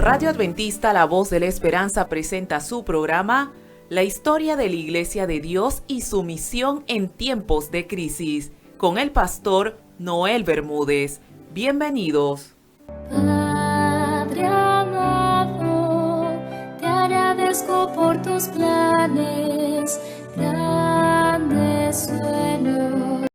Radio Adventista La Voz de la Esperanza presenta su programa La historia de la Iglesia de Dios y su misión en tiempos de crisis, con el pastor Noel Bermúdez. Bienvenidos. Padre amado, te agradezco por tus planes, grandes sueños.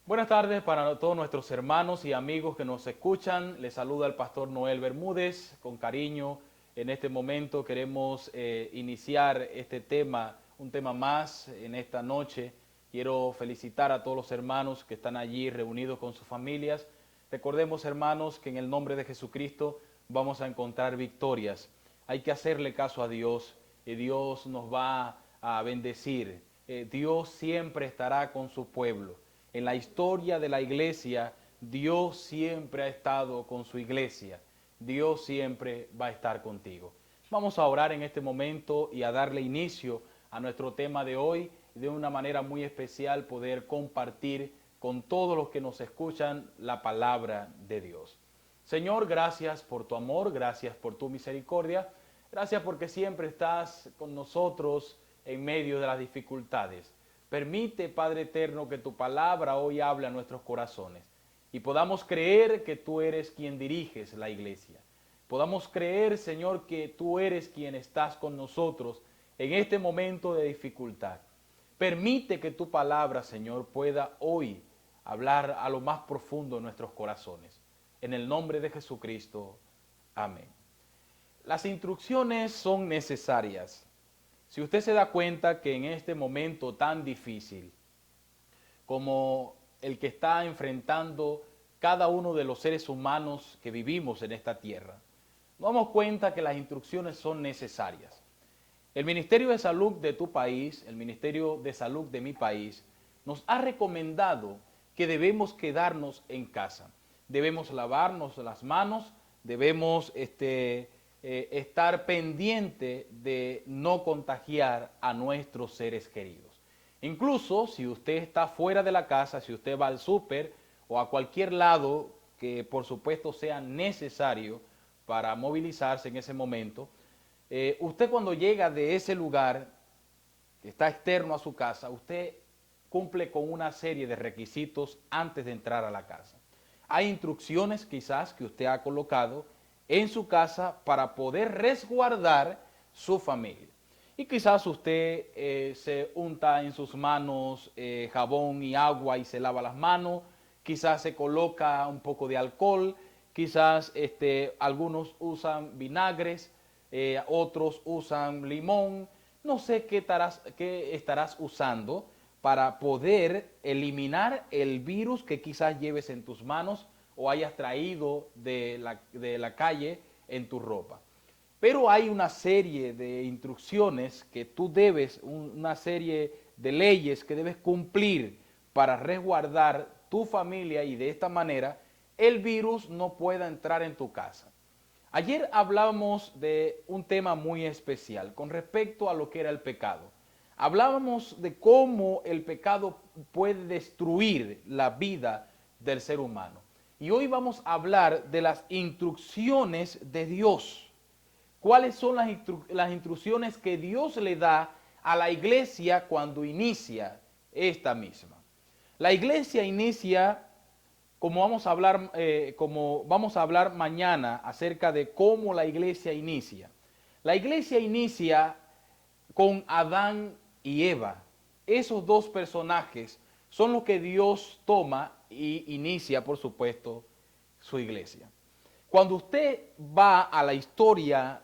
Buenas tardes para todos nuestros hermanos y amigos que nos escuchan. Les saluda el pastor Noel Bermúdez con cariño. En este momento queremos iniciar este tema, un tema más en esta noche. Quiero felicitar a todos los hermanos que están allí reunidos con sus familias. Recordemos, hermanos, que en el nombre de Jesucristo vamos a encontrar victorias. Hay que hacerle caso a Dios y Dios nos va a bendecir. Dios siempre estará con su pueblo. En la historia de la iglesia, Dios siempre ha estado con su iglesia. Dios siempre va a estar contigo. Vamos a orar en este momento y a darle inicio a nuestro tema de hoy, de una manera muy especial poder compartir con todos los que nos escuchan la palabra de Dios. Señor, gracias por tu amor, gracias por tu misericordia, gracias porque siempre estás con nosotros en medio de las dificultades. Permite, Padre eterno, que tu palabra hoy hable a nuestros corazones y podamos creer que tú eres quien diriges la iglesia. Podamos creer, Señor, que tú eres quien estás con nosotros en este momento de dificultad. Permite que tu palabra, Señor, pueda hoy hablar a lo más profundo de nuestros corazones. En el nombre de Jesucristo. Amén. Las instrucciones son necesarias. Si usted se da cuenta que en este momento tan difícil como el que está enfrentando cada uno de los seres humanos que vivimos en esta tierra, nos damos cuenta que las instrucciones son necesarias. El Ministerio de Salud de tu país, el Ministerio de Salud de mi país, nos ha recomendado que debemos quedarnos en casa. Debemos lavarnos las manos, debemos estar pendiente de no contagiar a nuestros seres queridos. Incluso si usted está fuera de la casa, si usted va al súper o a cualquier lado que por supuesto sea necesario para movilizarse en ese momento, usted cuando llega de ese lugar que está externo a su casa, usted cumple con una serie de requisitos antes de entrar a la casa. Hay instrucciones quizás que usted ha colocado en su casa para poder resguardar su familia. Y quizás usted se unta en sus manos jabón y agua y se lava las manos, quizás se coloca un poco de alcohol, quizás algunos usan vinagres, otros usan limón. No sé qué estarás usando para poder eliminar el virus que quizás lleves en tus manos o hayas traído de la calle en tu ropa. Pero hay una serie de instrucciones que tú debes, una serie de leyes que debes cumplir para resguardar tu familia y de esta manera el virus no pueda entrar en tu casa. Ayer hablábamos de un tema muy especial con respecto a lo que era el pecado. Hablábamos de cómo el pecado puede destruir la vida del ser humano. Y hoy vamos a hablar de las instrucciones de Dios. ¿Cuáles son las instrucciones que Dios le da a la iglesia cuando inicia esta misma? La iglesia inicia, como vamos a hablar mañana acerca de cómo la iglesia inicia. La iglesia inicia con Adán y Eva. Esos dos personajes son los que Dios toma y inicia, por supuesto, su iglesia. Cuando usted va a la historia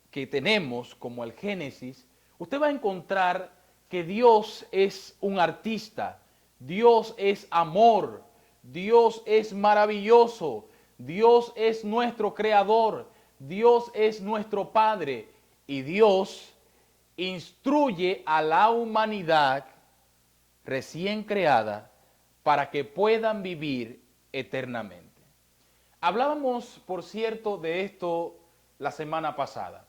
que tenemos, como el Génesis, usted va a encontrar que Dios es un artista, Dios es amor, Dios es maravilloso, Dios es nuestro creador, Dios es nuestro Padre y Dios instruye a la humanidad recién creada para que puedan vivir eternamente. Hablábamos, por cierto, de esto la semana pasada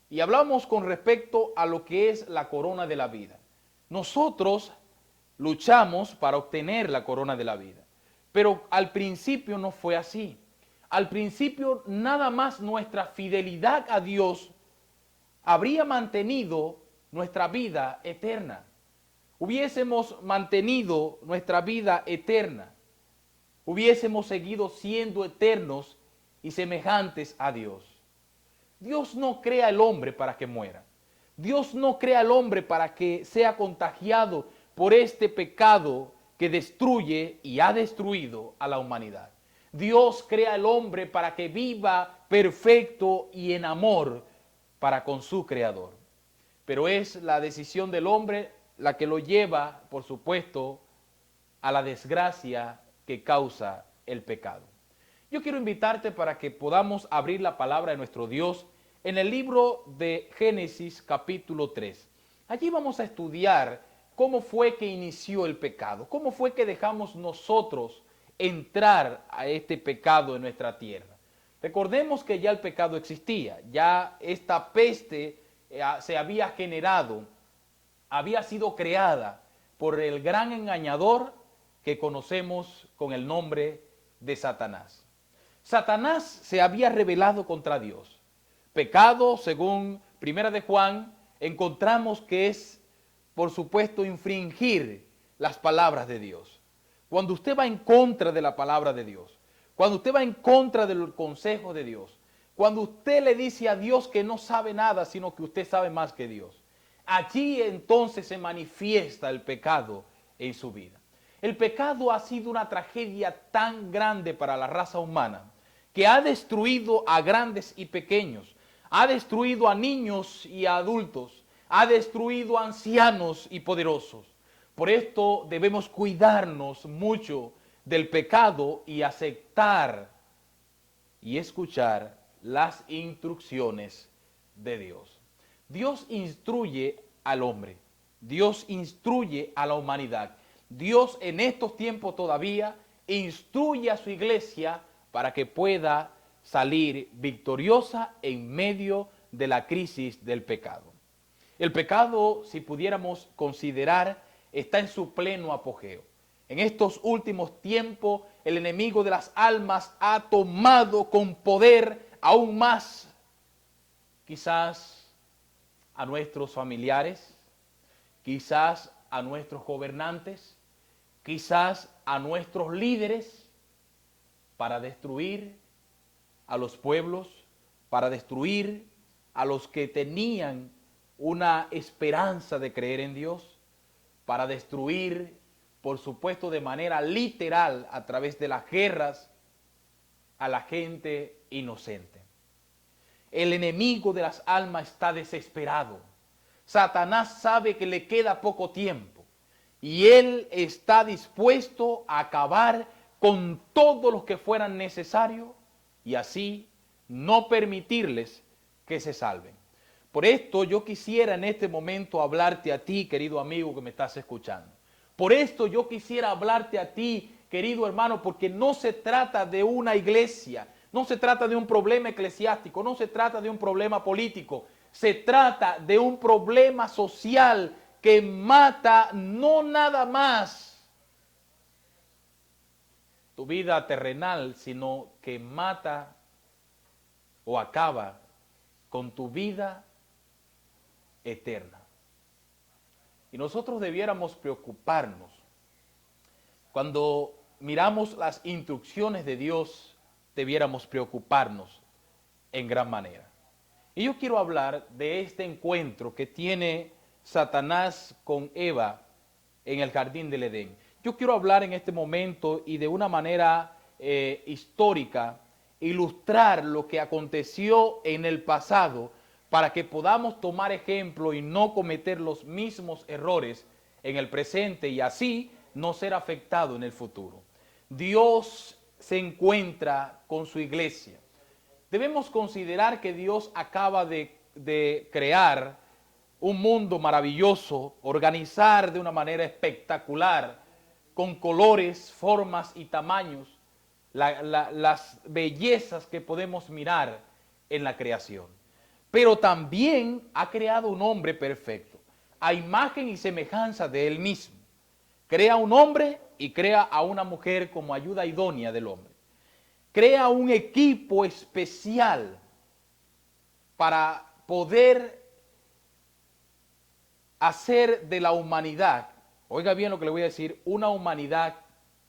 y hablábamos con respecto a lo que es la corona de la vida. Nosotros luchamos para obtener la corona de la vida, pero al principio no fue así. Al principio nada más nuestra fidelidad a Dios habría mantenido nuestra vida eterna. Hubiésemos mantenido nuestra vida eterna. Hubiésemos seguido siendo eternos y semejantes a Dios. Dios no crea al hombre para que muera. Dios no crea al hombre para que sea contagiado por este pecado que destruye y ha destruido a la humanidad. Dios crea al hombre para que viva perfecto y en amor para con su Creador. Pero es la decisión del hombre la que lo lleva, por supuesto, a la desgracia que causa el pecado. Yo quiero invitarte para que podamos abrir la palabra de nuestro Dios en el libro de Génesis capítulo 3. Allí vamos a estudiar cómo fue que inició el pecado, cómo fue que dejamos nosotros entrar a este pecado en nuestra tierra. Recordemos que ya el pecado existía, ya esta peste se había generado, había sido creada por el gran engañador que conocemos con el nombre de Satanás. Satanás se había rebelado contra Dios. Pecado, según Primera de Juan, encontramos que es, por supuesto, infringir las palabras de Dios. Cuando usted va en contra de la palabra de Dios, cuando usted va en contra del consejo de Dios, cuando usted le dice a Dios que no sabe nada, sino que usted sabe más que Dios, allí entonces se manifiesta el pecado en su vida. El pecado ha sido una tragedia tan grande para la raza humana que ha destruido a grandes y pequeños, ha destruido a niños y a adultos, ha destruido a ancianos y poderosos. Por esto debemos cuidarnos mucho del pecado y aceptar y escuchar las instrucciones de Dios. Dios instruye al hombre, Dios instruye a la humanidad. Dios en estos tiempos todavía instruye a su iglesia para que pueda salir victoriosa en medio de la crisis del pecado. El pecado, si pudiéramos considerar, está en su pleno apogeo. En estos últimos tiempos, el enemigo de las almas ha tomado con poder aún más, quizás a nuestros familiares, quizás a nuestros gobernantes, quizás a nuestros líderes, para destruir a los pueblos, para destruir a los que tenían una esperanza de creer en Dios, para destruir, por supuesto, de manera literal, a través de las guerras, a la gente inocente. El enemigo de las almas está desesperado. Satanás sabe que le queda poco tiempo y él está dispuesto a acabar con todos los que fueran necesarios y así no permitirles que se salven. Por esto yo quisiera en este momento hablarte a ti, querido amigo que me estás escuchando. Por esto yo quisiera hablarte a ti, querido hermano, porque no se trata de una iglesia, no se trata de un problema eclesiástico, no se trata de un problema político, se trata de un problema social que mata no nada más tu vida terrenal, sino que mata o acaba con tu vida eterna. Y nosotros debiéramos preocuparnos cuando miramos las instrucciones de Dios, debiéramos preocuparnos en gran manera. Y yo quiero hablar de este encuentro que tiene Satanás con Eva en el jardín del Edén. Yo quiero hablar en este momento y de una manera histórica, ilustrar lo que aconteció en el pasado para que podamos tomar ejemplo y no cometer los mismos errores en el presente y así no ser afectado en el futuro. Dios se encuentra con su iglesia. Debemos considerar que Dios acaba de crear un mundo maravilloso, organizar de una manera espectacular, con colores, formas y tamaños, las bellezas que podemos mirar en la creación. Pero también ha creado un hombre perfecto, a imagen y semejanza de él mismo. Crea un hombre y crea a una mujer como ayuda idónea del hombre. crea un equipo especial para poder hacer de la humanidad, oiga bien lo que le voy a decir, una humanidad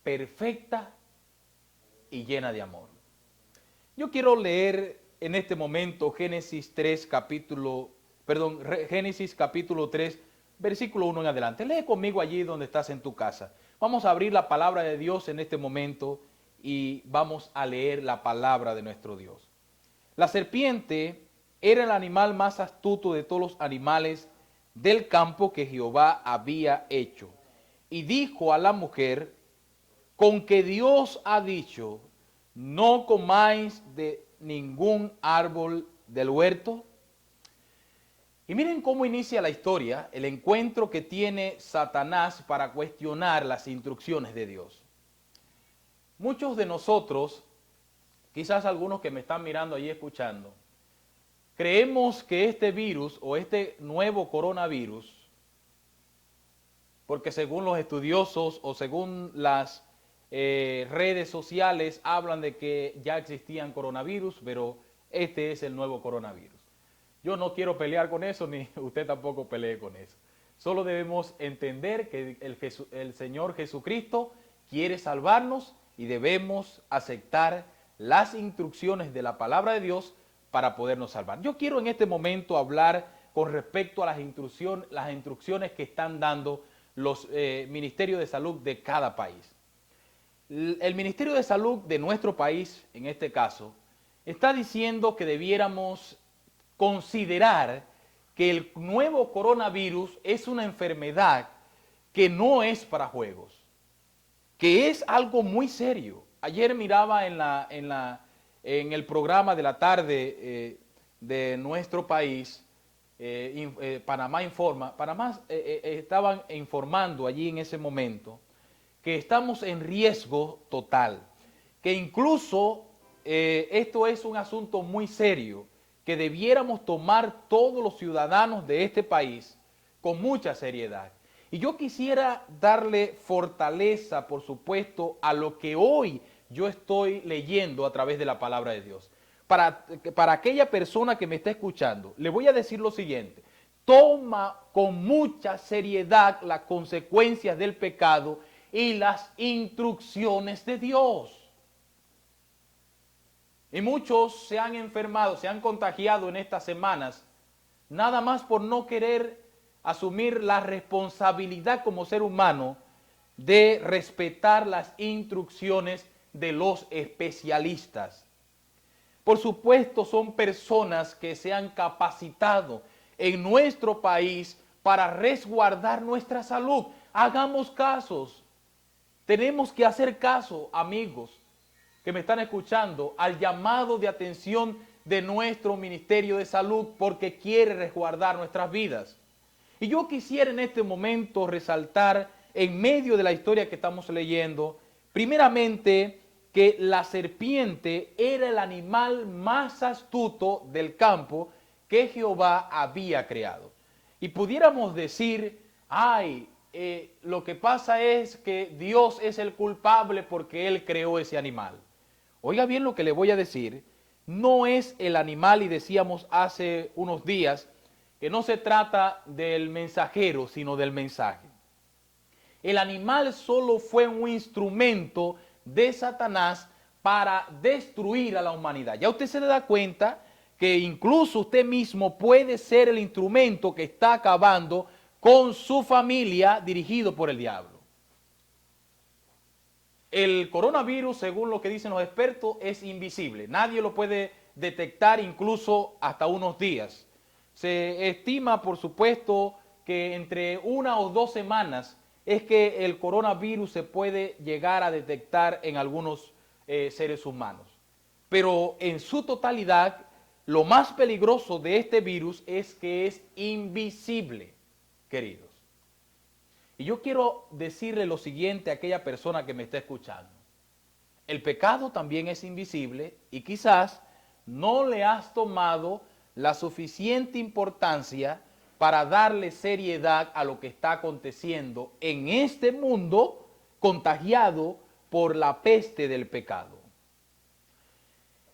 perfecta y llena de amor. Yo quiero leer en este momento Génesis capítulo 3, versículo 1 en adelante. Lee conmigo allí donde estás en tu casa. Vamos a abrir la palabra de Dios en este momento y vamos a leer la palabra de nuestro Dios. La serpiente era el animal más astuto de todos los animales del campo que Jehová había hecho. Y dijo a la mujer, con que Dios ha dicho, no comáis de ningún árbol del huerto. Y miren cómo inicia la historia, el encuentro que tiene Satanás para cuestionar las instrucciones de Dios. Muchos de nosotros, quizás algunos que me están mirando ahí escuchando, creemos que este virus o este nuevo coronavirus, porque según los estudiosos o según las redes sociales hablan de que ya existían coronavirus, pero este es el nuevo coronavirus. Yo no quiero pelear con eso, ni usted tampoco pelee con eso. Solo debemos entender que el Señor Jesucristo quiere salvarnos y debemos aceptar las instrucciones de la palabra de Dios para podernos salvar. Yo quiero en este momento hablar con respecto a las instrucciones que están dando los ministerios de salud de cada país. El Ministerio de Salud de nuestro país, en este caso, está diciendo que debiéramos considerar que el nuevo coronavirus es una enfermedad que no es para juegos, que es algo muy serio. Ayer miraba en el programa de la tarde de nuestro país, Panamá Informa, estaban informando allí en ese momento que estamos en riesgo total, que incluso esto es un asunto muy serio, que debiéramos tomar todos los ciudadanos de este país con mucha seriedad. Y yo quisiera darle fortaleza, por supuesto, a lo que hoy yo estoy leyendo a través de la palabra de Dios. Para aquella persona que me está escuchando, le voy a decir lo siguiente: toma con mucha seriedad las consecuencias del pecado y las instrucciones de Dios. Y muchos se han enfermado, se han contagiado en estas semanas, nada más por no querer asumir la responsabilidad como ser humano de respetar las instrucciones de los especialistas. Por supuesto, son personas que se han capacitado en nuestro país para resguardar nuestra salud. Hagamos casos. Tenemos que hacer caso, amigos que me están escuchando, al llamado de atención de nuestro Ministerio de Salud, porque quiere resguardar nuestras vidas. Y yo quisiera en este momento resaltar, en medio de la historia que estamos leyendo, primeramente que la serpiente era el animal más astuto del campo que Jehová había creado. Y pudiéramos decir, lo que pasa es que Dios es el culpable porque Él creó ese animal. Oiga bien lo que le voy a decir, no es el animal, y decíamos hace unos días que no se trata del mensajero, sino del mensaje. El animal solo fue un instrumento de Satanás para destruir a la humanidad. Ya usted se da cuenta que incluso usted mismo puede ser el instrumento que está acabando con su familia dirigido por el diablo. El coronavirus, según lo que dicen los expertos, es invisible. Nadie lo puede detectar incluso hasta unos días. Se estima, por supuesto, que entre 1 o 2 semanas es que el coronavirus se puede llegar a detectar en algunos seres humanos. Pero en su totalidad, lo más peligroso de este virus es que es invisible, queridos. Y yo quiero decirle lo siguiente a aquella persona que me está escuchando. El pecado también es invisible y quizás no le has tomado la suficiente importancia para darle seriedad a lo que está aconteciendo en este mundo contagiado por la peste del pecado.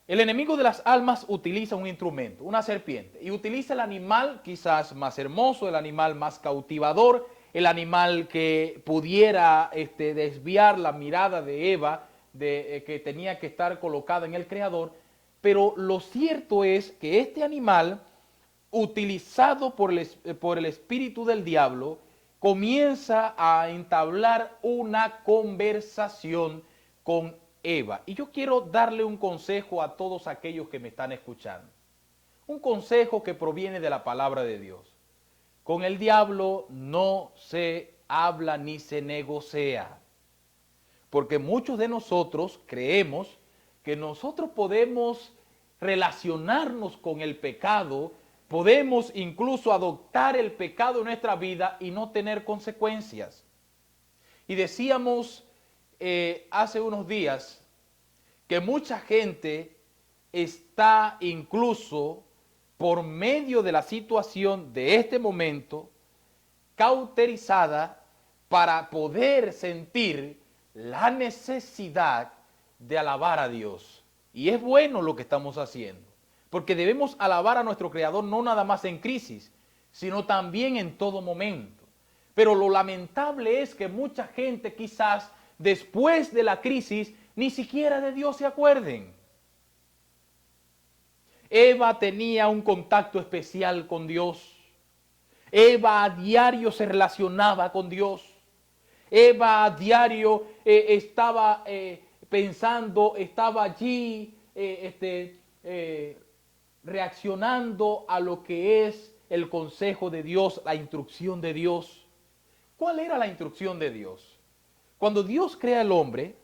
El enemigo de las almas utiliza un instrumento, una serpiente, y utiliza el animal quizás más hermoso, el animal más cautivador, el animal que pudiera desviar la mirada de Eva, que tenía que estar colocada en el Creador. Pero lo cierto es que este animal, utilizado por el espíritu del diablo, comienza a entablar una conversación con Eva. Y yo quiero darle un consejo a todos aquellos que me están escuchando. Un consejo que proviene de la palabra de Dios. Con el diablo no se habla ni se negocia. Porque muchos de nosotros creemos que nosotros podemos relacionarnos con el pecado, podemos incluso adoptar el pecado en nuestra vida y no tener consecuencias. Y decíamos hace unos días que mucha gente está incluso por medio de la situación de este momento cauterizada para poder sentir la necesidad de alabar a Dios. Y es bueno lo que estamos haciendo, porque debemos alabar a nuestro Creador no nada más en crisis, sino también en todo momento. Pero lo lamentable es que mucha gente quizás después de la crisis ni siquiera de Dios se acuerden. Eva tenía un contacto especial con Dios. Eva a diario se relacionaba con Dios. Eva a diario estaba pensando, estaba allí reaccionando a lo que es el consejo de Dios, la instrucción de Dios. ¿Cuál era la instrucción de Dios? Cuando Dios crea al hombre,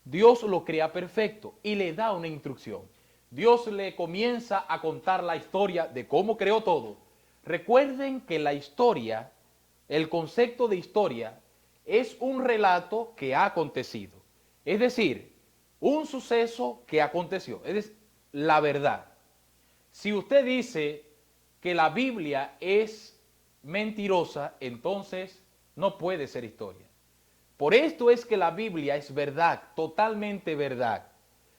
Dios lo crea perfecto y le da una instrucción. Dios le comienza a contar la historia de cómo creó todo. Recuerden que la historia, el concepto de historia, es un relato que ha acontecido. Es decir, un suceso que aconteció. Es decir, la verdad. Si usted dice que la Biblia es mentirosa, entonces no puede ser historia. Por esto es que la Biblia es verdad, totalmente verdad.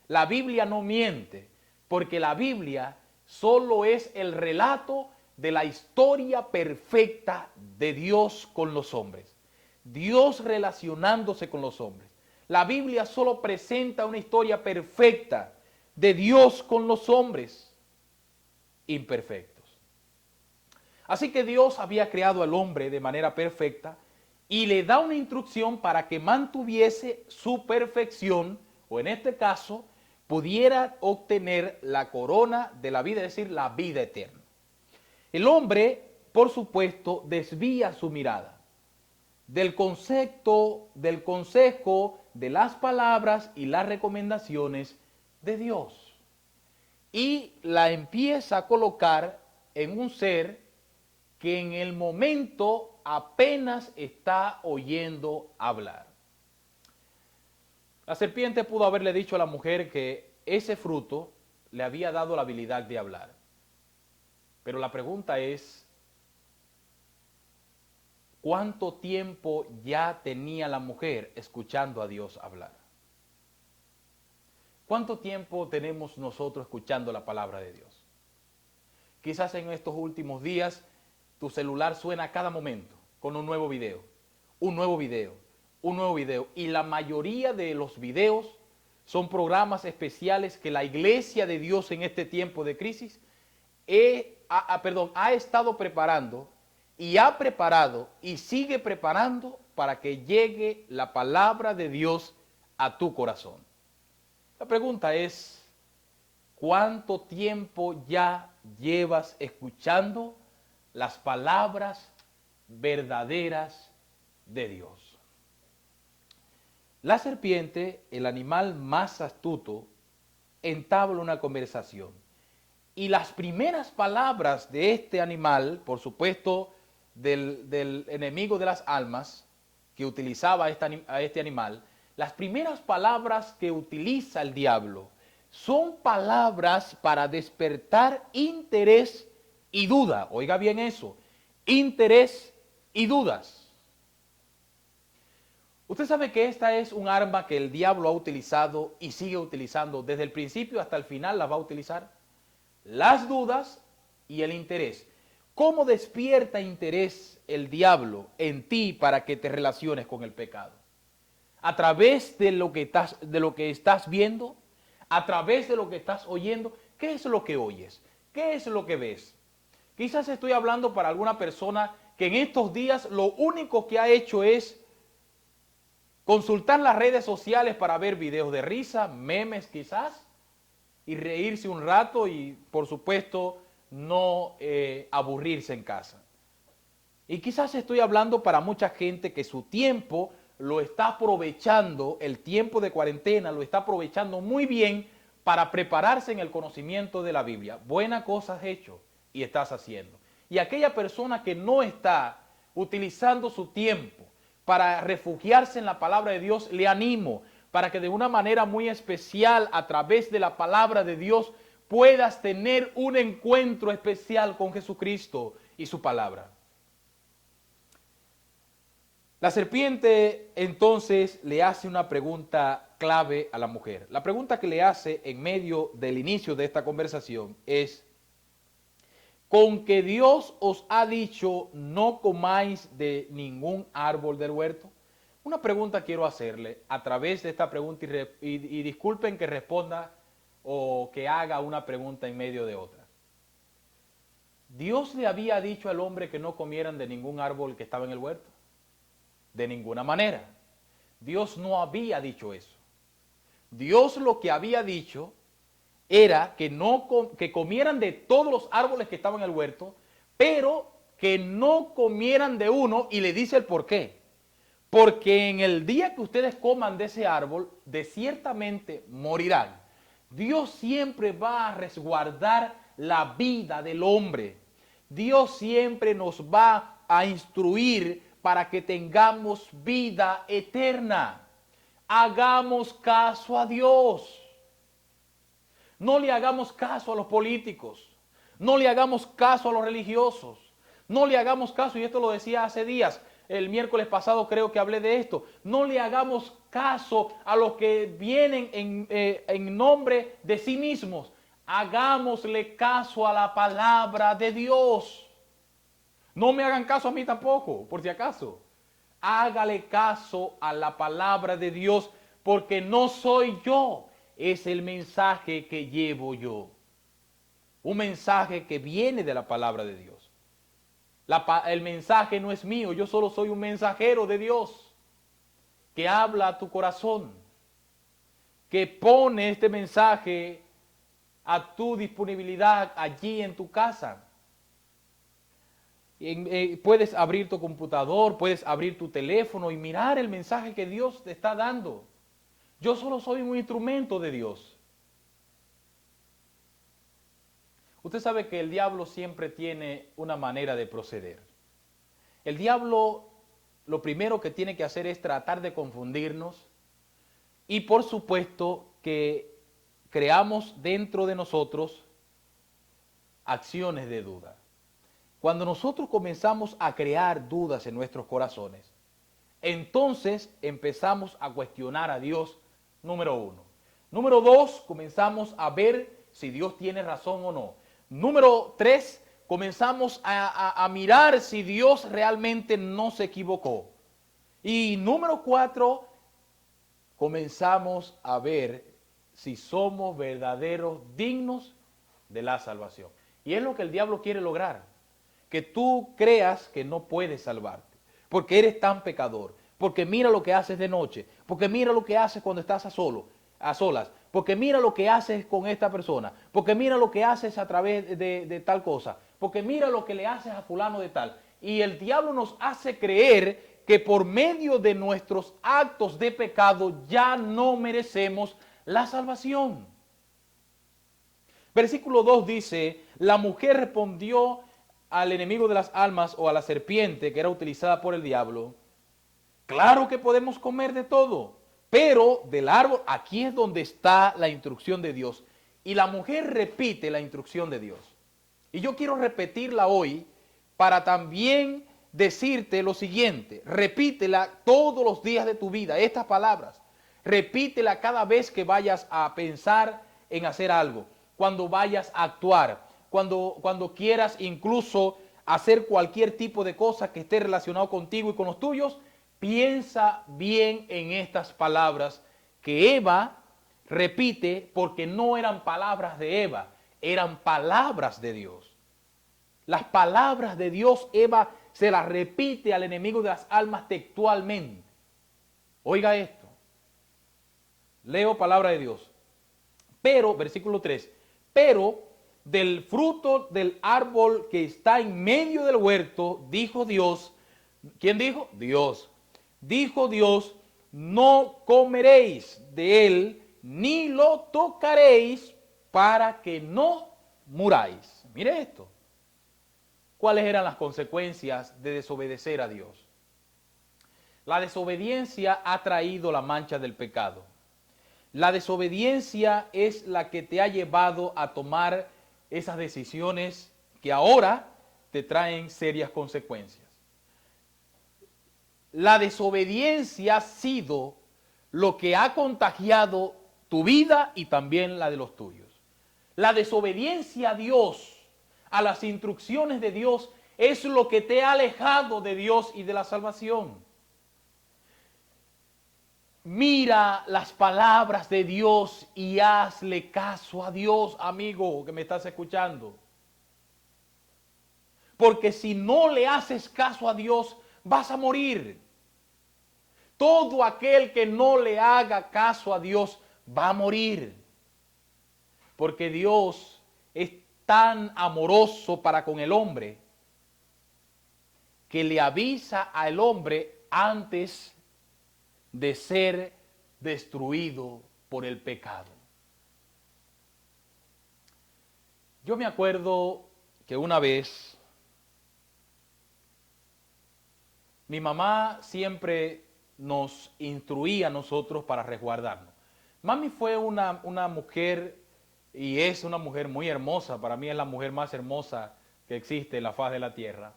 La Biblia no miente, porque la Biblia solo es el relato de la historia perfecta de Dios con los hombres. Dios relacionándose con los hombres. La Biblia solo presenta una historia perfecta de Dios con los hombres imperfectos. Así que Dios había creado al hombre de manera perfecta y le da una instrucción para que mantuviese su perfección, o en este caso, pudiera obtener la corona de la vida, es decir, la vida eterna. El hombre, por supuesto, desvía su mirada del concepto, del consejo, de las palabras y las recomendaciones de Dios. Y la empieza a colocar en un ser que en el momento apenas está oyendo hablar. La serpiente pudo haberle dicho a la mujer que ese fruto le había dado la habilidad de hablar. Pero la pregunta es, ¿cuánto tiempo ya tenía la mujer escuchando a Dios hablar? ¿Cuánto tiempo tenemos nosotros escuchando la palabra de Dios? Quizás en estos últimos días tu celular suena a cada momento con un nuevo video, un nuevo video, un nuevo video. Y la mayoría de los videos son programas especiales que la iglesia de Dios en este tiempo de crisis ha estado preparando y ha preparado y sigue preparando para que llegue la palabra de Dios a tu corazón. La pregunta es, ¿cuánto tiempo ya llevas escuchando las palabras verdaderas de Dios? La serpiente, el animal más astuto, entabla una conversación. Y las primeras palabras de este animal, por supuesto, del enemigo de las almas, que utilizaba a este animal, las primeras palabras que utiliza el diablo son palabras para despertar interés y duda. Oiga bien eso, interés y dudas. Usted sabe que esta es un arma que el diablo ha utilizado y sigue utilizando desde el principio hasta el final. La va a utilizar. Las dudas y el interés. ¿Cómo despierta interés el diablo en ti para que te relaciones con el pecado? A través de lo que estás viendo, a través de lo que estás oyendo. ¿Qué es lo que oyes? ¿Qué es lo que ves? Quizás estoy hablando para alguna persona que en estos días lo único que ha hecho es consultar las redes sociales para ver videos de risa, memes quizás, y reírse un rato y, por supuesto, no aburrirse en casa. Y quizás estoy hablando para mucha gente que su tiempo lo está aprovechando, el tiempo de cuarentena lo está aprovechando muy bien para prepararse en el conocimiento de la Biblia. Buena cosa has hecho y estás haciendo. Y aquella persona que no está utilizando su tiempo para refugiarse en la palabra de Dios, le animo para que de una manera muy especial, a través de la palabra de Dios, puedas tener un encuentro especial con Jesucristo y su palabra. La serpiente entonces le hace una pregunta clave a la mujer. La pregunta que le hace en medio del inicio de esta conversación es: ¿con que Dios os ha dicho no comáis de ningún árbol del huerto? Una pregunta quiero hacerle a través de esta pregunta y disculpen que responda o que haga una pregunta en medio de otra. ¿Dios le había dicho al hombre que no comieran de ningún árbol que estaba en el huerto? De ninguna manera. Dios no había dicho eso. Dios lo que había dicho era que comieran de todos los árboles que estaban en el huerto, pero que no comieran de uno, y le dice el por qué. Porque en el día que ustedes coman de ese árbol, de ciertamente morirán. Dios siempre va a resguardar la vida del hombre. Dios siempre nos va a instruir para que tengamos vida eterna. Hagamos caso a Dios. No le hagamos caso a los políticos. No le hagamos caso a los religiosos. No le hagamos caso, y esto lo decía hace días, el miércoles pasado creo que hablé de esto. No le hagamos caso a los que vienen en nombre de sí mismos. Hagámosle caso a la palabra de Dios. No me hagan caso a mí tampoco, por si acaso. Hágale caso a la palabra de Dios, porque no soy yo, es el mensaje que llevo yo. Un mensaje que viene de la palabra de Dios. El mensaje no es mío, yo solo soy un mensajero de Dios que habla a tu corazón, que pone este mensaje a tu disponibilidad allí en tu casa. Puedes abrir tu computador, puedes abrir tu teléfono y mirar el mensaje que Dios te está dando. Yo solo soy un instrumento de Dios. Usted sabe que el diablo siempre tiene una manera de proceder. El diablo lo primero que tiene que hacer es tratar de confundirnos y por supuesto que creamos dentro de nosotros acciones de duda. Cuando nosotros comenzamos a crear dudas en nuestros corazones, entonces empezamos a cuestionar a Dios, número uno. Número dos, comenzamos a ver si Dios tiene razón o no. Número tres, comenzamos a mirar si Dios realmente no se equivocó. Y número cuatro, comenzamos a ver si somos verdaderos dignos de la salvación. Y es lo que el diablo quiere lograr. Que tú creas que no puedes salvarte, porque eres tan pecador, porque mira lo que haces de noche, porque mira lo que haces cuando estás a solas, porque mira lo que haces con esta persona, porque mira lo que haces a través de tal cosa, porque mira lo que le haces a fulano de tal. Y el diablo nos hace creer que por medio de nuestros actos de pecado ya no merecemos la salvación. Versículo 2 dice, la mujer respondió al enemigo de las almas o a la serpiente que era utilizada por el diablo, claro que podemos comer de todo, pero del árbol, aquí es donde está la instrucción de Dios. Y la mujer repite la instrucción de Dios. Y yo quiero repetirla hoy para también decirte lo siguiente, repítela todos los días de tu vida, estas palabras, repítela cada vez que vayas a pensar en hacer algo, cuando vayas a actuar, cuando quieras incluso hacer cualquier tipo de cosa que esté relacionado contigo y con los tuyos, piensa bien en estas palabras que Eva repite, porque no eran palabras de Eva, eran palabras de Dios. Las palabras de Dios, Eva se las repite al enemigo de las almas textualmente. Oiga esto. Leo palabra de Dios. Pero, versículo 3, pero del fruto del árbol que está en medio del huerto, dijo Dios. ¿Quién dijo? Dios. Dijo Dios, no comeréis de él, ni lo tocaréis, para que no muráis. Mire esto. ¿Cuáles eran las consecuencias de desobedecer a Dios? La desobediencia ha traído la mancha del pecado. La desobediencia es la que te ha llevado a tomar esas decisiones que ahora te traen serias consecuencias. La desobediencia ha sido lo que ha contagiado tu vida y también la de los tuyos. La desobediencia a Dios, a las instrucciones de Dios, es lo que te ha alejado de Dios y de la salvación. Mira las palabras de Dios y hazle caso a Dios, amigo que me estás escuchando. Porque si no le haces caso a Dios, vas a morir. Todo aquel que no le haga caso a Dios va a morir. Porque Dios es tan amoroso para con el hombre que le avisa al hombre antes de ser destruido por el pecado. Yo me acuerdo que una vez mi mamá siempre nos instruía a nosotros para resguardarnos. Mami fue una mujer y es una mujer muy hermosa. Para mí es la mujer más hermosa que existe en la faz de la tierra.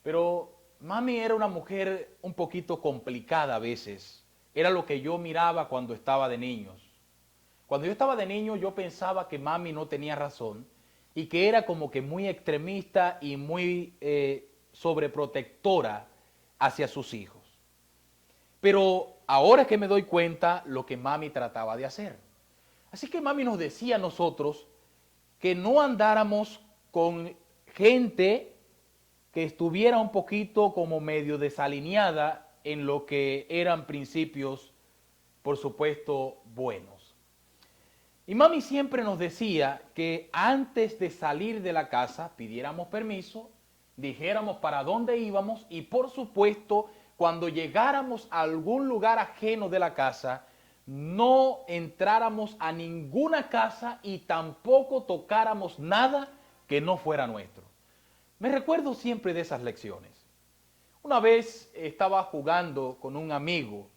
Pero mami era una mujer un poquito complicada a veces. Era lo que yo miraba cuando estaba de niños. Cuando yo estaba de niño yo pensaba que mami no tenía razón y que era como que muy extremista y muy sobreprotectora hacia sus hijos. Pero ahora es que me doy cuenta lo que mami trataba de hacer. Así que mami nos decía a nosotros que no andáramos con gente que estuviera un poquito como medio desalineada en lo que eran principios, por supuesto, buenos. Y mami siempre nos decía que antes de salir de la casa pidiéramos permiso, dijéramos para dónde íbamos y, por supuesto, cuando llegáramos a algún lugar ajeno de la casa, no entráramos a ninguna casa y tampoco tocáramos nada que no fuera nuestro. Me recuerdo siempre de esas lecciones. Una vez estaba jugando con un amigo,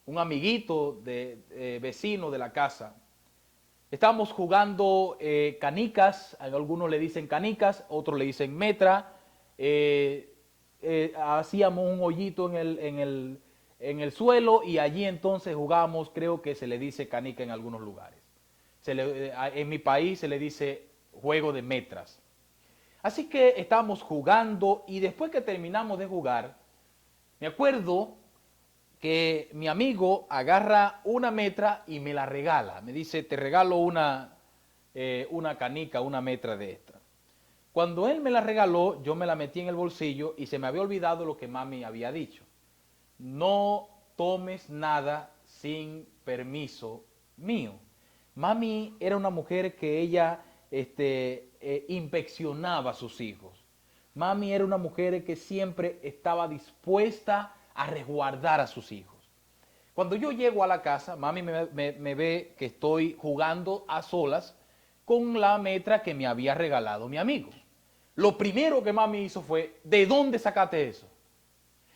un amiguito vecino de la casa. Estábamos jugando canicas, algunos le dicen canicas, otros le dicen metra. Hacíamos un hoyito en el suelo y allí entonces jugábamos, creo que se le dice canica en algunos lugares. En mi país se le dice juego de metras. Así que estábamos jugando y después que terminamos de jugar, me acuerdo que mi amigo agarra una metra y me la regala. Me dice, te regalo una canica, una metra de esta. Cuando él me la regaló, yo me la metí en el bolsillo y se me había olvidado lo que mami había dicho. No tomes nada sin permiso mío. Mami era una mujer que ella inspeccionaba a sus hijos. Mami era una mujer que siempre estaba dispuesta a resguardar a sus hijos. Cuando yo llego a la casa, mami me ve que estoy jugando a solas con la metra que me había regalado mi amigo. Lo primero que mami hizo fue, ¿de dónde sacaste eso?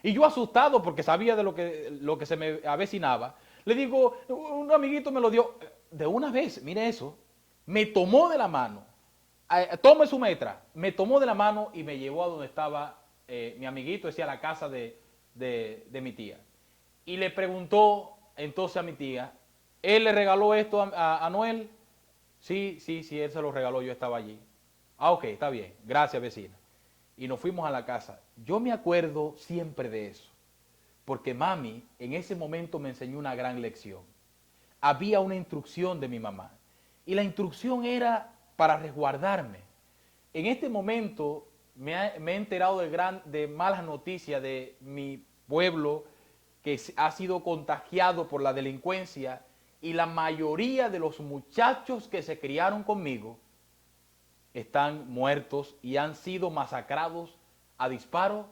Y yo asustado porque sabía de lo que se me avecinaba, le digo, un amiguito me lo dio de una vez, mire eso, me tomó de la mano, tome su metra, me tomó de la mano y me llevó a donde estaba mi amiguito decía la casa de mi tía. Y le preguntó entonces a mi tía, ¿él le regaló esto a Noel? Sí, él se lo regaló, yo estaba allí. Ah, ok, está bien, gracias vecina. Y nos fuimos a la casa. Yo me acuerdo siempre de eso, porque mami en ese momento me enseñó una gran lección. Había una instrucción de mi mamá, y la instrucción era para resguardarme. En este momento me he enterado de malas noticias de mi pueblo que ha sido contagiado por la delincuencia, y la mayoría de los muchachos que se criaron conmigo están muertos y han sido masacrados a disparo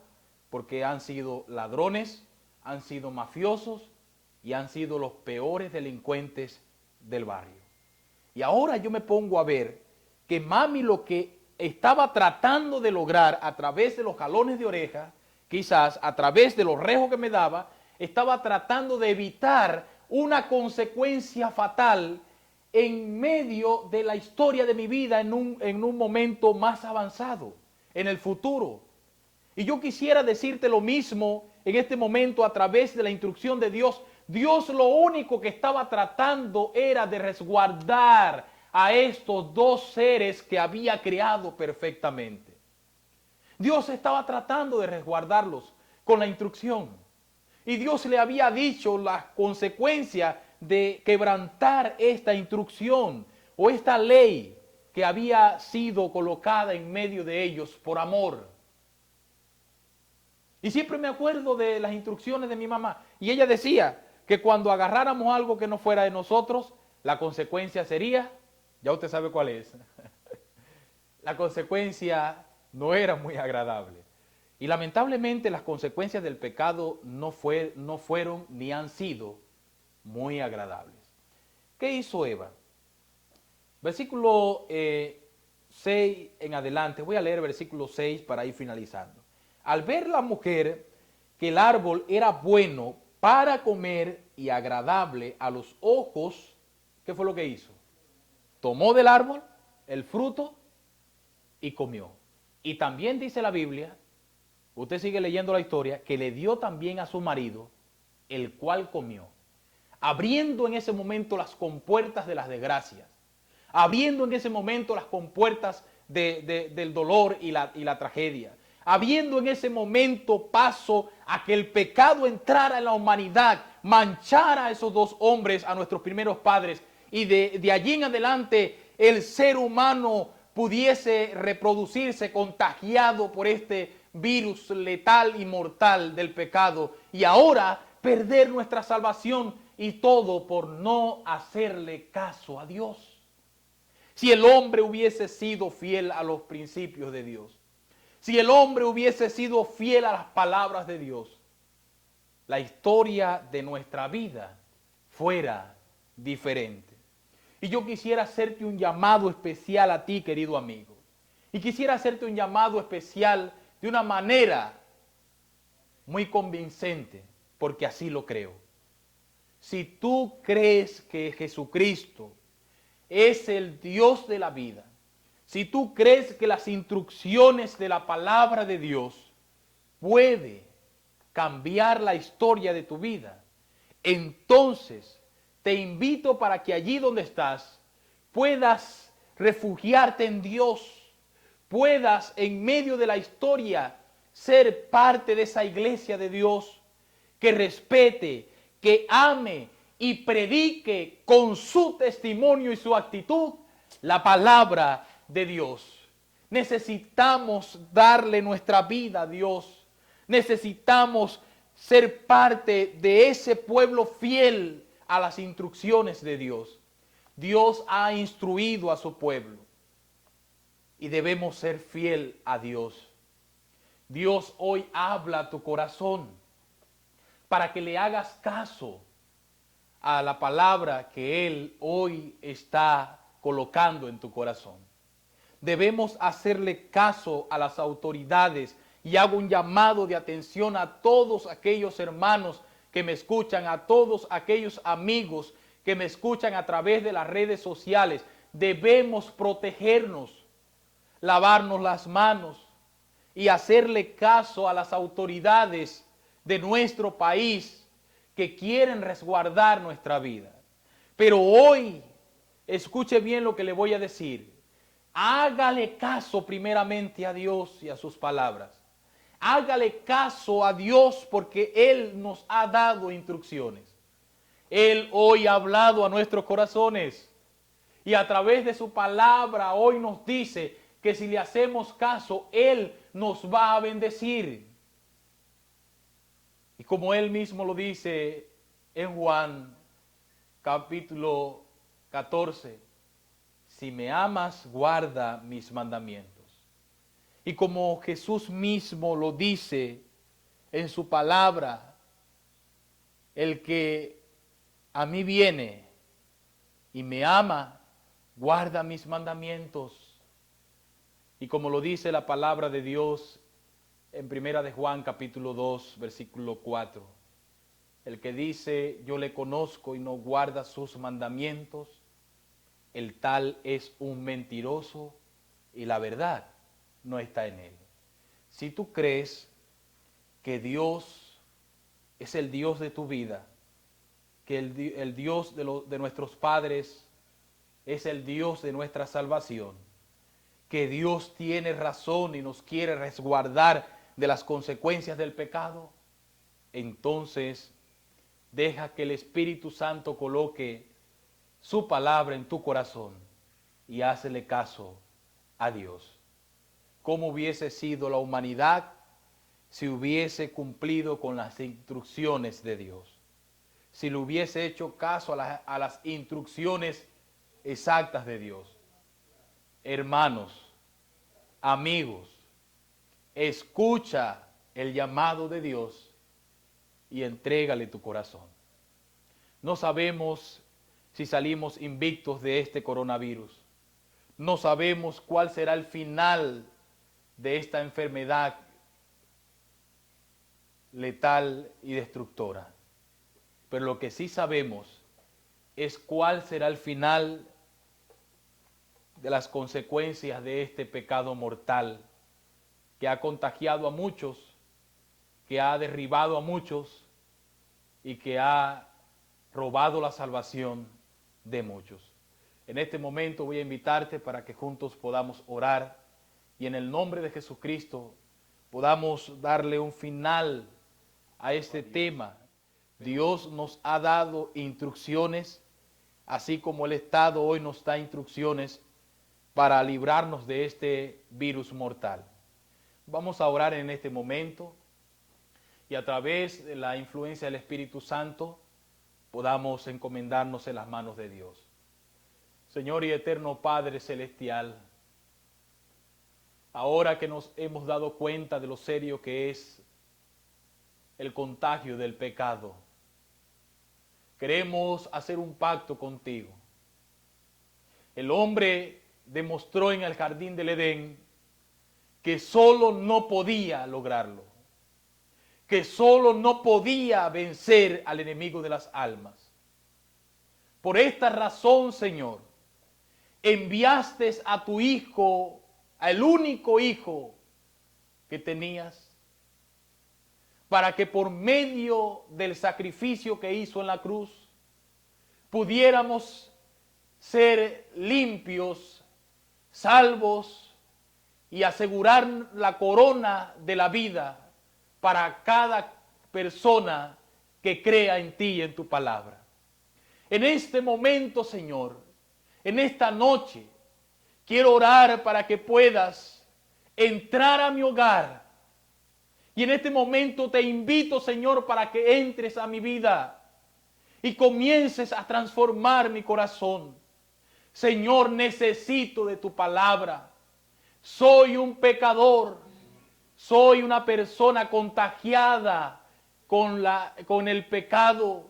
porque han sido ladrones, han sido mafiosos y han sido los peores delincuentes del barrio. Y ahora yo me pongo a ver que mami lo que estaba tratando de lograr a través de los jalones de oreja, quizás a través de los rejos que me daba, estaba tratando de evitar una consecuencia fatal en medio de la historia de mi vida en un momento más avanzado, en el futuro. Y yo quisiera decirte lo mismo en este momento a través de la instrucción de Dios. Dios lo único que estaba tratando era de resguardar a estos dos seres que había creado perfectamente. Dios estaba tratando de resguardarlos con la instrucción. Y Dios le había dicho las consecuencias de quebrantar esta instrucción o esta ley que había sido colocada en medio de ellos por amor. Y siempre me acuerdo de las instrucciones de mi mamá. Y ella decía que cuando agarráramos algo que no fuera de nosotros, la consecuencia sería, ya usted sabe cuál es, la consecuencia no era muy agradable. Y lamentablemente las consecuencias del pecado no fueron ni han sido muy agradables. ¿Qué hizo Eva? Versículo 6 en adelante, voy a leer versículo 6 para ir finalizando. Al ver la mujer que el árbol era bueno para comer y agradable a los ojos, ¿qué fue lo que hizo? Tomó del árbol el fruto y comió. Y también dice la Biblia, usted sigue leyendo la historia, que le dio también a su marido, el cual comió, abriendo en ese momento las compuertas de las desgracias, abriendo en ese momento las compuertas del dolor y la tragedia, abriendo en ese momento paso a que el pecado entrara en la humanidad, manchara a esos dos hombres, a nuestros primeros padres, y de allí en adelante el ser humano pudiese reproducirse contagiado por este virus letal y mortal del pecado, y ahora perder nuestra salvación, y todo por no hacerle caso a Dios. Si el hombre hubiese sido fiel a los principios de Dios, si el hombre hubiese sido fiel a las palabras de Dios, la historia de nuestra vida fuera diferente. Y yo quisiera hacerte un llamado especial a ti, querido amigo, y quisiera hacerte un llamado especial de una manera muy convincente, porque así lo creo. Si tú crees que Jesucristo es el Dios de la vida, si tú crees que las instrucciones de la palabra de Dios puede cambiar la historia de tu vida, entonces te invito para que allí donde estás puedas refugiarte en Dios, puedas en medio de la historia ser parte de esa iglesia de Dios que respete, que ame y predique con su testimonio y su actitud la palabra de Dios. Necesitamos darle nuestra vida a Dios. Necesitamos ser parte de ese pueblo fiel a las instrucciones de Dios. Dios ha instruido a su pueblo y debemos ser fiel a Dios. Dios hoy habla a tu corazón para que le hagas caso a la palabra que Él hoy está colocando en tu corazón. Debemos hacerle caso a las autoridades, y hago un llamado de atención a todos aquellos hermanos que me escuchan, a todos aquellos amigos que me escuchan a través de las redes sociales. Debemos protegernos, lavarnos las manos, y hacerle caso a las autoridades de nuestro país que quieren resguardar nuestra vida. Pero hoy, escuche bien lo que le voy a decir. Hágale caso primeramente a Dios y a sus palabras. Hágale caso a Dios porque Él nos ha dado instrucciones. Él hoy ha hablado a nuestros corazones y a través de su palabra hoy nos dice que si le hacemos caso, Él nos va a bendecir. Y como Él mismo lo dice en Juan capítulo 14, si me amas, guarda mis mandamientos. Y como Jesús mismo lo dice en su palabra, el que a mí viene y me ama, guarda mis mandamientos. Y como lo dice la palabra de Dios en Primera de Juan capítulo 2, versículo 4, el que dice, yo le conozco y no guarda sus mandamientos, el tal es un mentiroso y la verdad no está en él. Si tú crees que Dios es el Dios de tu vida, que el Dios de nuestros padres es el Dios de nuestra salvación, que Dios tiene razón y nos quiere resguardar de las consecuencias del pecado, entonces deja que el Espíritu Santo coloque su palabra en tu corazón y hazle caso a Dios. ¿Cómo hubiese sido la humanidad si hubiese cumplido con las instrucciones de Dios? Si le hubiese hecho caso a las instrucciones exactas de Dios. Hermanos, amigos, escucha el llamado de Dios y entrégale tu corazón. No sabemos si salimos invictos de este coronavirus. No sabemos cuál será el final de esta enfermedad letal y destructora. Pero lo que sí sabemos es cuál será el final de las consecuencias de este pecado mortal que ha contagiado a muchos, que ha derribado a muchos y que ha robado la salvación de muchos. En este momento voy a invitarte para que juntos podamos orar y en el nombre de Jesucristo podamos darle un final a este tema. Dios nos ha dado instrucciones, así como el Estado hoy nos da instrucciones para librarnos de este virus mortal. Vamos a orar en este momento y a través de la influencia del Espíritu Santo podamos encomendarnos en las manos de Dios. Señor y eterno Padre Celestial, ahora que nos hemos dado cuenta de lo serio que es el contagio del pecado, queremos hacer un pacto contigo. El hombre demostró en el jardín del Edén que solo no podía lograrlo, que solo no podía vencer al enemigo de las almas. Por esta razón, Señor, enviaste a tu Hijo, al único Hijo que tenías, para que por medio del sacrificio que hizo en la cruz, pudiéramos ser limpios, salvos y asegurar la corona de la vida para cada persona que crea en ti y en tu palabra. En este momento, Señor, en esta noche, quiero orar para que puedas entrar a mi hogar. Y en este momento te invito, Señor, para que entres a mi vida y comiences a transformar mi corazón. Señor, necesito de tu palabra. Soy un pecador. Soy una persona contagiada con el pecado.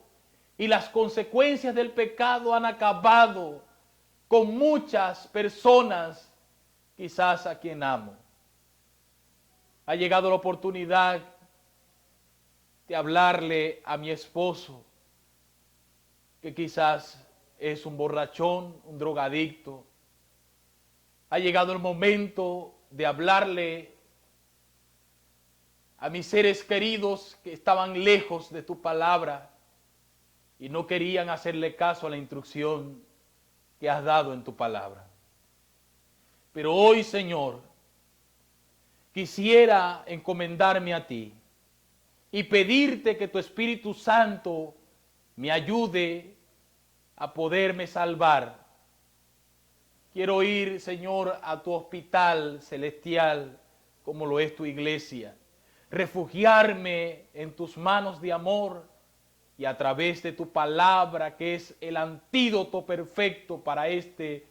Y las consecuencias del pecado han acabado con muchas personas, quizás a quien amo. Ha llegado la oportunidad de hablarle a mi esposo, que quizás es un borrachón, un drogadicto. Ha llegado el momento de hablarle a mis seres queridos que estaban lejos de tu palabra y no querían hacerle caso a la instrucción que has dado en tu palabra. Pero hoy, Señor, quisiera encomendarme a ti y pedirte que tu Espíritu Santo me ayude a poderme salvar. Quiero ir, Señor, a tu hospital celestial, como lo es tu iglesia. Refugiarme en tus manos de amor y a través de tu palabra, que es el antídoto perfecto para este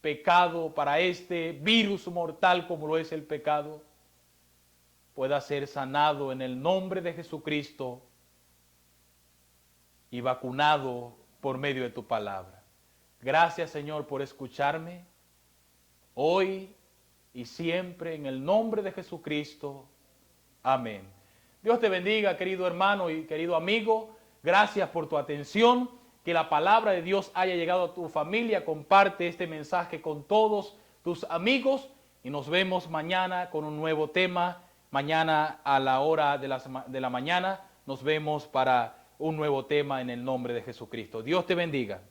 pecado, para este virus mortal como lo es el pecado, pueda ser sanado en el nombre de Jesucristo y vacunado por medio de tu palabra. Gracias, Señor, por escucharme hoy y siempre en el nombre de Jesucristo. Amén. Dios te bendiga, querido hermano y querido amigo. Gracias por tu atención. Que la palabra de Dios haya llegado a tu familia. Comparte este mensaje con todos tus amigos y nos vemos mañana con un nuevo tema. Mañana a la hora de la mañana nos vemos para un nuevo tema en el nombre de Jesucristo. Dios te bendiga.